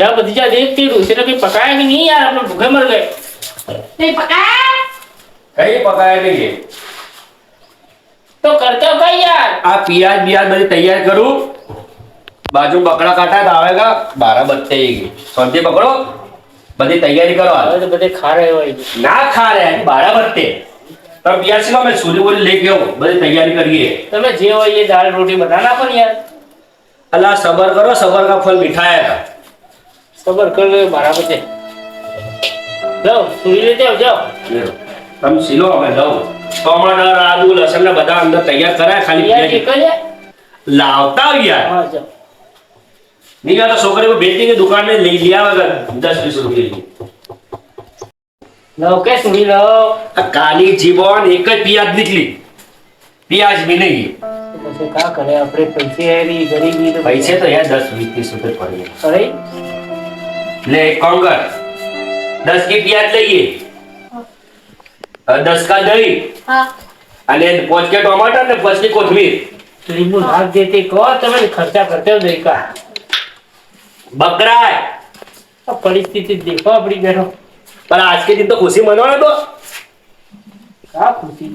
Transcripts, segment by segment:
क्या भतीजा देख के उसे तो कहीं पकाया कि नहीं यार, हम लोग भूखे मर गए। नहीं पकाया? कहीं पकाया नहीं है। तो करते हो कहीं यार? आप प्याज बियाज बड़ी तैयार करूं, बाजू में बकरा काटा है तो आवेगा 12 बजते ही सब्जी पकड़ो, बड़ी तैयारी करो। હવે તો બધે ખા રહ્યો હોય છે. ना खा रहे हैं 12 बजते तब प्याज सिलो, मैं सूर्य बोली लेके आऊं, बड़ी तैयारी करिए। તમે જે હોય એ દાળ રોટી બનાના પણ यार. अल्लाह सबर करो, सबर का फल मीठा आएगा। સબર કર લે 12 બજે. જાઓ સુઈ લેતે આવો જાઓ. તમે સિલો અમે લઉં ટમાટર આદુ લસણ ને બધા અંદર તૈયાર કરાય, ખાલી યાર પ્યાજ જે કરે લાવતા હોય यार। હા જાઓ. नहीं तो छोकरे को बेचने की दुकान में ले लिया होगा 10-20 रुपए की। લો કે સુઈ લો. काली जीवन एक ही प्याज निकली, प्याज भी नहीं। પછી કા કરે આપણે પૈસે એની ગરીબી તો पैसे तो यार 10-20-30 रुपए पड़ेंगे। અરે ले एक काम कर, 10 की प्याज लइए और 10 का दही हाँ। અને 5 के टमाटर ने 5 की कोथमीर। લીંબુ નાખ દેતે કહો તમે ખર્ચા કરતે હો દેખા. बकरा है આ પરિસ્થિતિ દેખો આપણી બેઠો. पर आज के दिन तो खुशी मनाओ तो કા ખુશી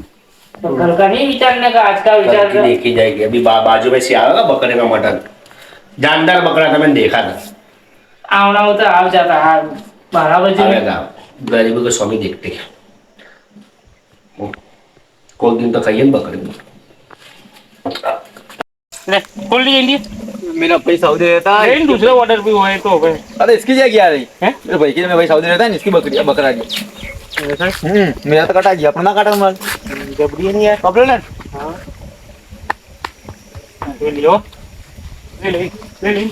તો કલ का नहीं विचारने का, आज का विचार कल की कर. देखी जाएगी। अभी बाजू में से आएगा बकरे का मटन, जानदार बकरा था, मैंने देखा था। आवना हो तो आव जाता हाँ 12 बजे में. आएगा, गरीबों के स्वामी देखते हैं। कोई दिन तो खाइए ना बकरे को। ले खोल ली जल्दी. मेरा भाई सऊदी रहता है। लेकिन दूसरा ऑर्डर भी हुआ है तो भाई अरे इसकी क्या किया रही हैं? मेरे भाई की मेरा भाई सऊदी रहता है ना, इसकी बकरी बकरा की। मेरा तो कटा गया, अपना ना काटा माल। जबरी नहीं है पकड़ो ना। हाँ ले लियो ले ले ले ले.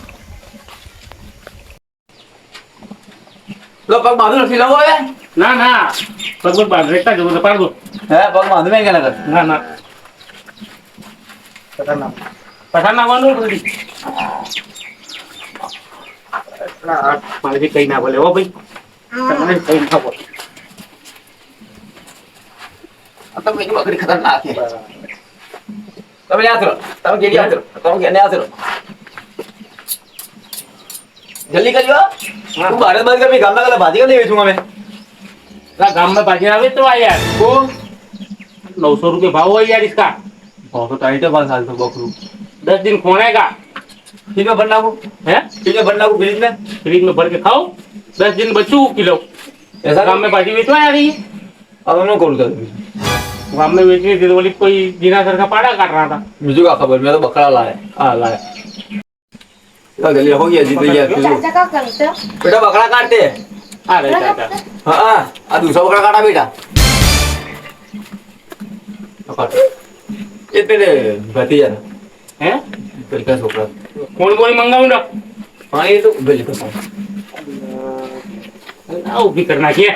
लो पग बांधो रखी लो है। ना ना पगवर बांध रेखता जो तो पार दो. है पग बांधो में क्या ना कर। ना ना पठाना वालों बोली ना मारे भी कहीं ना बोले ओ भाई तमने कहीं ना बोले. तो मेरी बकरी खतरनाक है। તમે યાદ કરો, તમે કેડી યાદ કરો, તમે કેને યાદ કરો। જલ્દી કરજો। તું ભારત બંધ कर, मैं गाम में भाजी का नहीं बेचूंगा मैं। ना गांव में बाजी आवे तो आ यार को 900 रुपये भाव है यार इसका. बहुत टाइट है 5 साल से बकरू। 10 दिन खोनेगा फ्रिज में भर लागू, है फ्रिज में भर लागू, फ्रिज में। फ्रिज में भर के खाओ 10 दिन बचू किलो. ऐसा गांव में बाजी बेचवा आ रही है. अब हम लोग कॉल कर। गांव में बेचनी थी तो बोली कोई जीना सर का पाड़ा काट रहा था. मुझे क्या खबर, मैं तो बकरा लाया। हाँ लाया। जल्दी हो गया, जीत गया। चाचा क्या करते हो? बेटा बकरा काटते हैं। आ रहे चाचा. हाँ हाँ, दूसरा बकरा काटा बेटा। ये तेरे भतीजा था, हैं तेरे का छोकरा। कौन कोई मंगाऊंगा हाँ ये तो बिल का। आओ भी करना क्या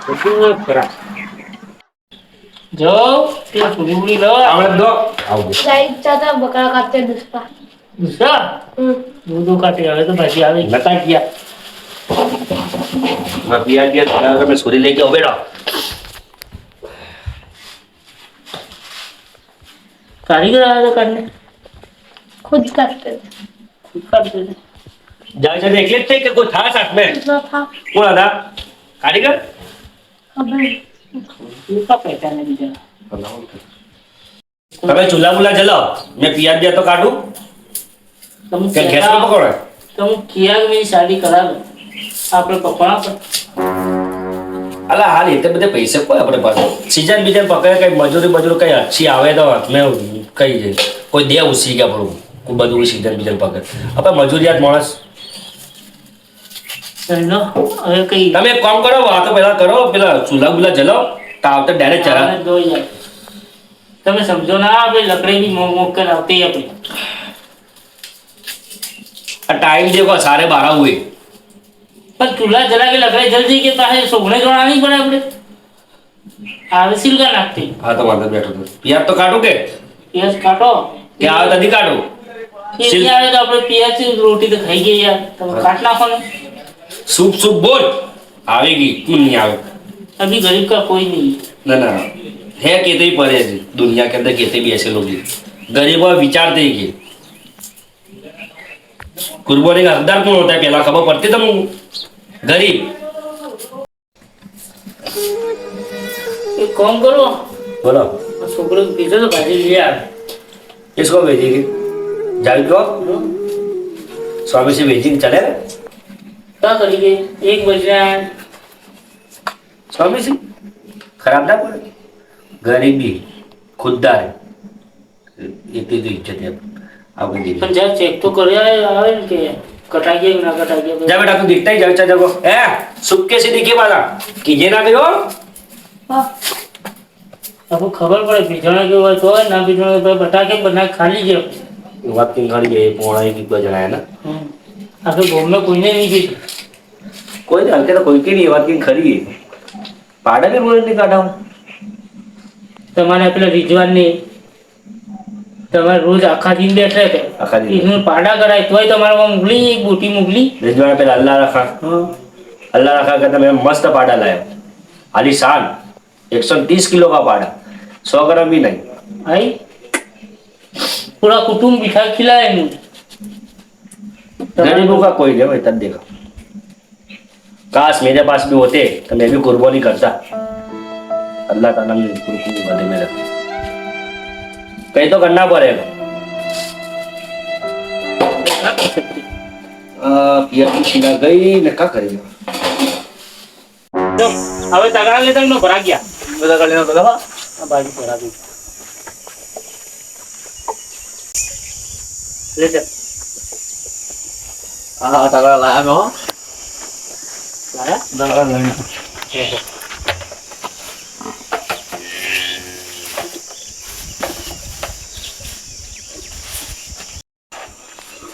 तो करा जो ये पूरी पूरी लो आवड़त दो आओगे। गाइस चाचा बकरा काटते हैं दूसरा। दूसरा दूध काटे आवे तो भाजी आवे लता किया मैं प्याज दिया था, मैं सूर्य लेके आओ बेटा। कारीगर आया तो करने खुद काटते थे। खुद काटते थे. जाके देख लेते कि कोई था साथ में। दूसरा था कौन था कारीगर? खबर। उसका पहचान नहीं दिया. તમે ચૂલા બુલા જલાઓ, मैं प्याज दिया तो काटू तुम क्या गैस में पकड़ो? तुम किया कि मेरी शादी करा लो आपने पकड़ा पर અલા હાલ એટલે બધે પૈસે કોઈ આપણે પાસે સીઝન બીજન પકડે કઈ મજૂરી કઈ अच्छी આવે તો હાથમાં કઈ જાય કોઈ દે ઉસી ગયા આપણું કોઈ બધું સીઝન બીજન પકડે આપણે મજૂરિયાત માણસ. चलो अरे कहीं તમે એક કામ કરો, આ તો પહેલા કરો, પેલા ચૂલા બુલા જલાઓ તાવ તો ડાયરેક્ટ ચરા. दो यार તમે સમજો ના આપણે લકડી ની મોક મોક कर આવતી આપણી. આ ટાઈમ देखो 12:30 हुए पर चूल्हा जला के लकड़ी जल जाएगी के पास सोने जोड़ा नहीं पड़े अपने आवे सिलका नाखती. हाँ तो माता बैठो तो प्याज तो काटो के प्याज काटो क्या આવે તદી કાટો. ये नहीं आवे तो अपने प्याज से रोटी तो खाएंगे यार तुम काट नाखो ना. सूप सूप बोल आवेगी क्यों नहीं आवे. अभी गरीब का कोई नहीं है. ना ना है कहते ही पड़े हैं, दुनिया के अंदर कहते भी ऐसे लोग हैं. गरीब और विचारते ही कि कुर्बानी का हकदार कौन होता है पहला खबर पड़ती तुम गरीब एक काम करो बोलो छोकरे को पीछे तो भाजी लिया किसको भेजेगी जावेद को स्वामी से भेजी चले रे क्या करिए 1 बज रहा है स्वामी से खराब ना पड़े गरीबी खुददार इतनी तो इज्जत है आपको दी પણ જ્યાં ચેક તો કર્યા આવે ને કે કટાઈ ગયા કે ના કટાઈ ગયા जा बेटा तू दिखता ही जा चल जाओ ए सुक्के से दिखे वाला कीजिए ना कहो હા आपको खबर पड़े बीजाणा के હોય તો ના बीजाणा तो बटाके बना खा लीजिए बात की गाड़ी है पोड़ा की बजना है ना आपके गांव में कोई नहीं की कोई नहीं हल्के तो कोई की नहीं बात की खरी है पाड़ा भी बोले नहीं काटा हूँ તમારે પેલા રિજવાન ને તમારે રોજ આખા દિન બેઠા છે આખા દિન. એનું પાડા કરાય તોય તમારે મોકલી એક બુટી મોકલી रिजवाना पे अल्लाह रखा कहता मैं मस्त पाड़ा लाया आलीशान 130 किलो का पाड़ा 100 ग्राम भी नहीं आई पूरा कुटुंब बिठा खिलाए नु गरीबों का कोई नहीं भाई तब देखा काश मेरे पास भी होते तो मैं भी कुर्बानी करता अल्लाह ताला ने कुर्बानी वाले में रखे कहीं तो करना पड़ेगा पियर की शिला गई ने क्या करेगा જો હવે તગડા લેતા નો ભરા ગયા બધા કાઢી નાખો તો, હા? આ બાજુ ભરા દે લે જા હા હા તગડા લાયા મેં, હો. લાયા તગડા લાયા.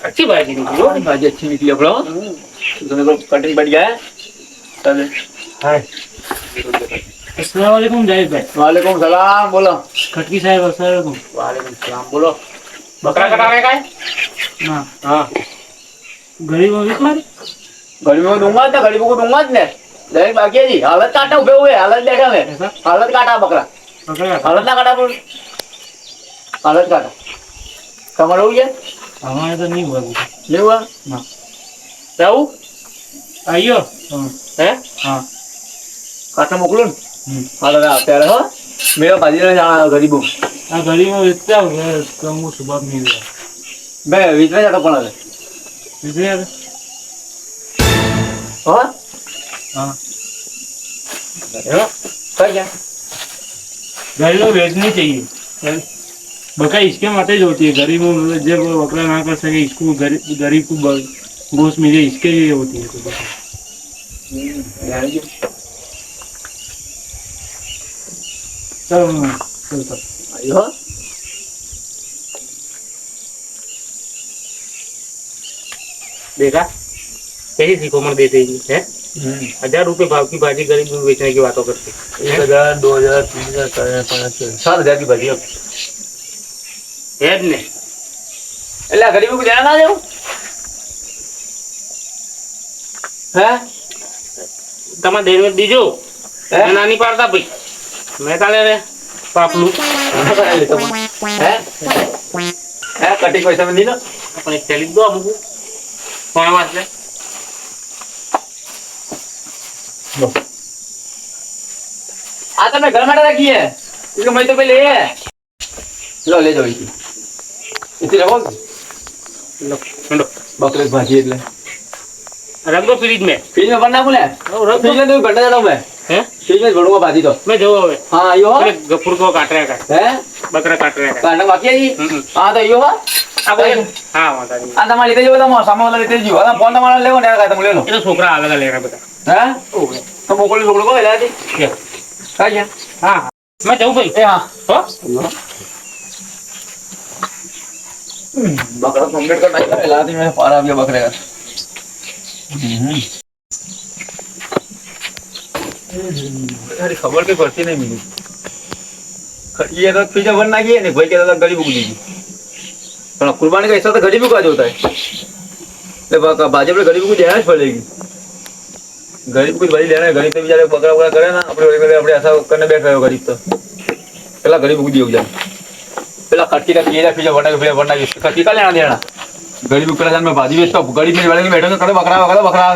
अच्छी भाजी निकली हो भाजी अच्छी निकली अपना, हो. तुम्हें को कटिंग बढ़ गया है तब हाय अस्सलाम वालेकुम जाहिद भाई वालेकुम सलाम बोलो खटकी साहब अस्सलाम वालेकुम वालेकुम सलाम बोलो बकरा कटाने का है ना हाँ गरीब हो गई तुम्हारी गरीबों को दूंगा तो गरीबों को दूंगा ने डायरेक्ट बाकी है जी हालत काटा उभे हुए हालत देखा मैं ऐसा? हालत काटा बकरा पकड़ा हालत ना काटा बोल हालत काटा कमर हो गया हमारे तो नहीं हुआ कुछ ये हुआ ना जाऊ आइयो है हाँ काटा मोकलून हालत प्यारे हो मेरा भाजी ने जाना गरीबों आ गरीब में इतना हो गया कम वो सुबह मिल गया मैं बीच में जाता पड़ा इसलिए हाँ हाँ कर क्या गरीब को भेजनी चाहिए बका इसके माते ही होती है गरीबों मतलब जब वो बकरा ना कर सके इसको गरीब को गोश्त मिले इसके लिए होती है तो बका चलो चल चल आयो देखा कैसी सिकोमर देते हैं 1000 रुपए भाव की भाजी गरीब को बेचने की बातों करते 1000 2000 3000 4000 5000 की भाजी है ने એટલે ગરીબો કો દેના ના દેવું હે તમારે દેર में दीजो હે मैं नानी पाड़ता भाई मैं ताले रे पापलू હે હે કટિંગ પૈસા में दी ना अपने चली दो हमको कौन वास्ते આ તમે ઘર માટે રાખી है इसको मैं तो पहले है लो ले जाओ इसी इसी रखो लो लो बकरे की भाजी એટલે रख दो फ्रिज में फ्रिज में भरना बोले रख फ्रिज दो में तो घंटा चलाऊं मैं हैं फ्रिज में भरूंगा भाजी तो मैं जो हवे हाँ यो अरे गफूर को काट रहा है है बकरा काट रहा है કાંડા બાકી है जी हम्म। हाँ तो यो अब हाँ माता जी આ તમારે લીધે જો તમે સામે વાળા લીધે જો આ ફોન તમારે લેવો ને આ તમે લે લો ये तो छोकरा आवेगा लेना बेटा હે ओ गया તો મોકલી છોકરો કો હેલા દી ये કા ગયા हाँ हाँ मैं जाऊँ भाई એ હા हो बकरा कंप्लीट करना है હેલા દી મેં પારા આવ્યા બકરે का अरे खबर के पड़ती नहीं मिली ये तो पिज्जा बनना की है नहीं भाई कहता था गरीब को दीजिए तो कुर्बानी का हिस्सा तो गरीब का होता है तो भाजपा गरीब को देना ही पड़ेगी गरीब को भाई लेना है गरीब तो बेचारे बकरा वकरा करे ना अपने ऐसा करने बैठ रहे हो गरीब तो पहला गरीब को दियो जाए पहला खटकी का पिज्जा पिज्जा बनना के पिज्जा बनना खटकी का लेना देना ગરીબ પેલા જાન મેં ભાજી વેચતો ગરીબ મેં વાળા બેઠો તો કરે બકરા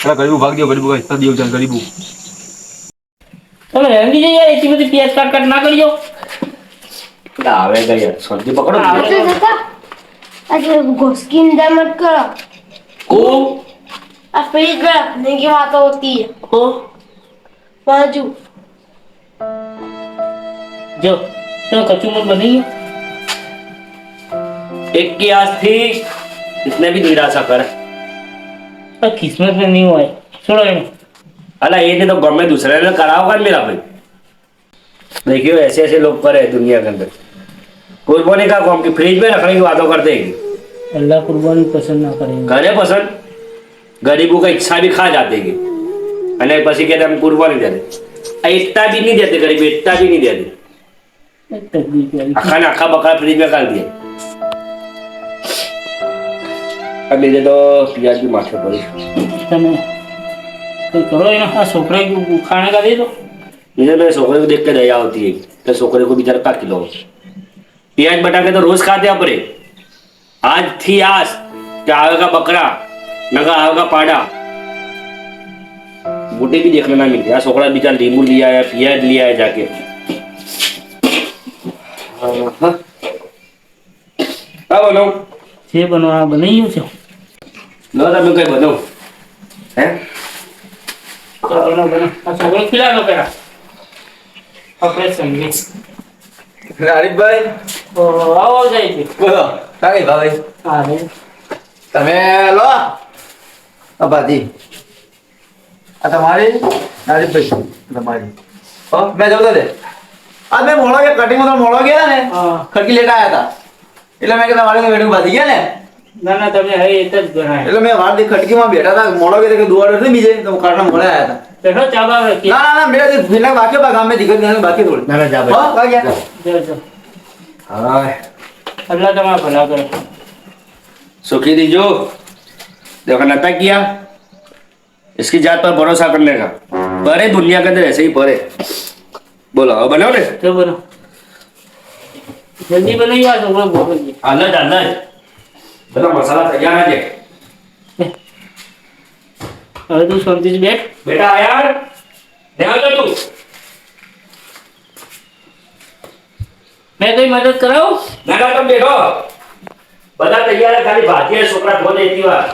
પેલા ગરીબ ભાગ દો ગરીબ હિસ્સા દેવ જાન ગરીબ તમે રહેંદી જઈ યાર એટલી બધી પિયાજ કાટ ના કરજો. આવે ગયા સબ્જી પકડો अच्छा दादा अच्छा घोसकी निदान मत करो કો अब फ्रिज में रखने की बात होती है કો बाजू જો તમે કચુંબર બની ગયો. एक की आज थी इसने भी निराशा कर पर किस्मत में नहीं हुआ है. छोड़ो इन्हें. अला ये नहीं तो गवर्नमेंट दूसरे ने कराओगा मेरा भाई. देखियो ऐसे ऐसे लोग पर है दुनिया के अंदर. कुर्बानी का काम की फ्रिज में रखने की बातों करते हैं. अल्लाह कुर्बानी पसंद ना करेंगे. घरे पसंद गरीबों का इच्छा भी खा जाते हैं અને પછી कहते हम कुर्बानी दे दे इतना भी नहीं देते गरीब इतना भी नहीं देते तकलीफ वाली. खाना आखा बकरा फ्रिज में कर दिए अब मेरे तो प्याज भी माथे पड़ी તમે કઈ કરો એના આ છોકરા ખાने का दे दो. इधर मेरे छोकरे को देख के दया होती है तो छोकरे को बेचारा का खिलाओ प्याज बटा के तो रोज खाते अपने आज थी आज क्या आएगा बकरा नगा आएगा पाड़ा बूटे भी देखने ना मिलते यार छोकरा बेचारा नींबू लिया है प्याज लिया है जाके हाँ बनाओ જે બનવા બનાવી ગયું છે. लो तब मैं कहीं बनाओ हैं બનો બનો આ છોકરો ખીલા લો પેલા આપણે સમજી. હરીફભાઈ તો આવો જાય છે. બોલો કાંઈ ભાઈ હા રે તમે લો આ ભાજી આ તમારી હરીફભાઈ તમારી હો મેં જતો દે આજ મેં મોળો ગયા કટિંગ તો મોળો ગયા ને હા. ખડકી લેતા આવ્યા હતા એટલે મેં કીધું મારે વેડું ભાજી ગયા ને ના ના તમે હવે એક જ ગણાય. એટલે મેં વાર દી ખડકીમાં બેઠા હતા મોળો ગયા કે દુવાડો નહીં બીજે તો કાટના મોળે આવ્યા હતા બેઠો ચા બાવ રાખી. ના મેં ભીના બાકી બા ગામે દીકરી ને બાકી થોડી ना ना जा હો વાગ્યા જો જો हाँ અલ્લાહ તમારા ભલા કરે. सुखी दीजो देखो नता किया इसकी जात पर भरोसा करने का परे दुनिया के अंदर ऐसे ही परे बोलो अब बनाओ ने જો બનો જલ્દી બનાવી આ છોકરો ભૂખો છે. अलग अलग બધા મસાલા તૈયાર છે હવે તું શાંતિથી બેઠ. बेटा यार ध्यान दे तू મેં કઈ મદદ કરાવું. ना ना तुम देखो બધા તૈયાર है खाली भाजी है छोकरा धो दे इतनी बार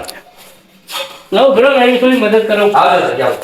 લાવો ભલો મારી થોડી મદદ કરાવું. आओ जाओ